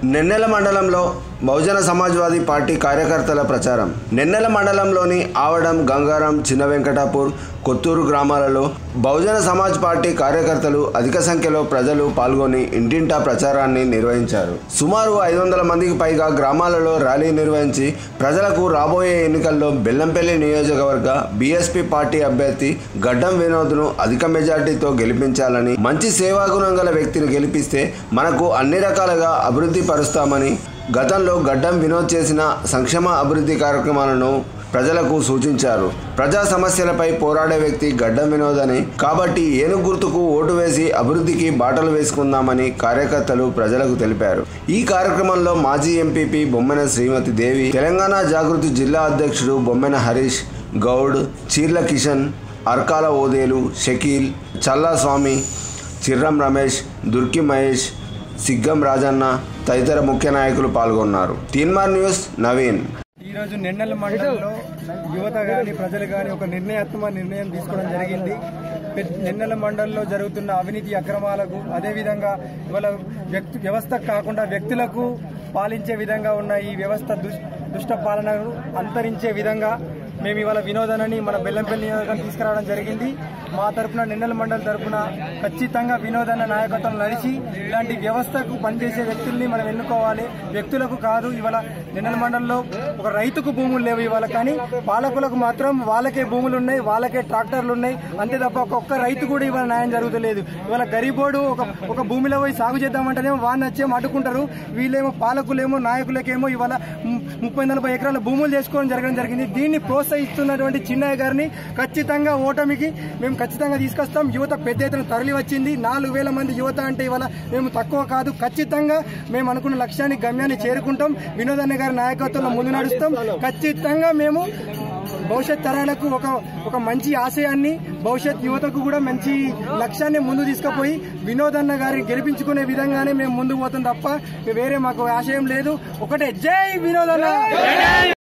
నెన్నెల మండలంలో బహుజన సమాజ్వాదీ పార్టీ కార్యకర్తల ప్రచారం. నెన్నెల మండలంలోని ఆవడం, గంగారం, చిన్న వెంకటాపూర్, కొత్తూరు గ్రామాలలో బహుజన సమాజ్ పార్టీ కార్యకర్తలు అధిక సంఖ్యలో ప్రజలు పాల్గొని ఇంటింటా ప్రచారాన్ని నిర్వహించారు. సుమారు 500 మందికి పైగా గ్రామాలలో ర్యాలీ నిర్వహించి ప్రజలకు రాబోయే ఎన్నికల్లో బెల్లంపల్లి నియోజకవర్గ బీఎస్పీ పార్టీ అభ్యర్థి గడ్డం వినోద్ను అధిక మెజార్టీతో గెలిపించాలని, మంచి సేవాగుణం గల వ్యక్తిని గెలిపిస్తే మనకు అన్ని రకాలుగా అభివృద్ధి పరుస్తామని, గతంలో గడ్డం వినోద్ చేసిన సంక్షేమ అభివృద్ధి కార్యక్రమాలను ప్రజలకు సూచించారు. ప్రజా సమస్యలపై పోరాడే వ్యక్తి గడ్డం వినోద్ అని, కాబట్టి ఏనుగు గుర్తుకు ఓటు వేసి అభివృద్ధికి బాటలు వేసుకుందామని కార్యకర్తలు ప్రజలకు తెలిపారు. ఈ కార్యక్రమంలో మాజీ ఎంపీపీ బొమ్మెన శ్రీమతి దేవి, తెలంగాణ జాగృతి జిల్లా అధ్యక్షుడు బొమ్మెన హరీష్ గౌడ్, చీర్ల కిషన్, అర్కాల ఓదేలు, షకీల్, చల్లా స్వామి, చిర్రం రమేష్, దుర్కి మహేష్, సిగ్గం రాజన్న తదితర ముఖ్య నాయకులు పాల్గొన్నారు. తీన్మార్ న్యూస్, నవీన్. ఈరోజు నెన్నెల మండలంలో యువత కానీ ప్రజలు కానీ ఒక నిర్ణయం తీసుకోవడం జరిగింది. నెన్నెల మండలంలో జరుగుతున్న అవినీతి అక్రమాలకు, అదేవిధంగా ఇవాళ వ్యవస్థ కాకుండా వ్యక్తులకు పాలించే విధంగా ఉన్న ఈ వ్యవస్థ దుష్ట పాలనను అంతరించే విధంగా మేము ఇవాళ వినోదనని మన బెల్లంపల్లి నియోజకవర్గం తీసుకురావడం జరిగింది. మా తరఫున నెన్నెల మండలి తరఫున ఖచ్చితంగా వినోదన్న నాయకత్వం నడిచి ఇలాంటి వ్యవస్థకు పనిచేసే వ్యక్తుల్ని మనం ఎన్నుకోవాలి, వ్యక్తులకు కాదు. ఇవాళ నెన్నెల మండలంలో ఒక రైతుకు భూములు లేవు ఇవాళ, కానీ పాలకులకు మాత్రం వాళ్ళకే భూములు ఉన్నాయి, వాళ్ళకే ట్రాక్టర్లు ఉన్నాయి, అంతే తప్ప ఒక్క రైతు కూడా ఇవాళ న్యాయం జరుగుతలేదు. ఇవాళ గరీబోడు ఒక భూమిలో పోయి సాగు చేద్దామంటేనేమో వాడిని వచ్చేమో అడ్డుకుంటారు. వీళ్ళేమో పాలకులేమో నాయకులకేమో ఇవాళ 30-40 ఎకరాల భూములు చేసుకోవడం జరిగింది. దీన్ని ప్రోత్సహిస్తున్నటువంటి చిన్నయ్య గారిని ఖచ్చితంగా ఓటమికి మేము ఖచ్చితంగా తీసుకొస్తాం. యువత పెద్ద ఎత్తున తరలి వచ్చింది. 4000 మంది యువత అంటే ఇవాళ మేము తక్కువ కాదు. ఖచ్చితంగా మేము అనుకున్న లక్ష్యాన్ని, గమ్యాన్ని చేరుకుంటాం. వినోదన్న గారి నాయకత్వంలో ముందు నడుస్తాం. ఖచ్చితంగా మేము భవిష్యత్ తరాలకు ఒక మంచి ఆశయాన్ని, భవిష్యత్ యువతకు కూడా మంచి లక్ష్యాన్ని ముందు తీసుకుపోయి వినోదన్న గారిని గెలిపించుకునే విధంగానే మేము ముందుకు పోతాం తప్ప వేరే మాకు ఆశయం లేదు. ఒకటే, జై వినోదన్న.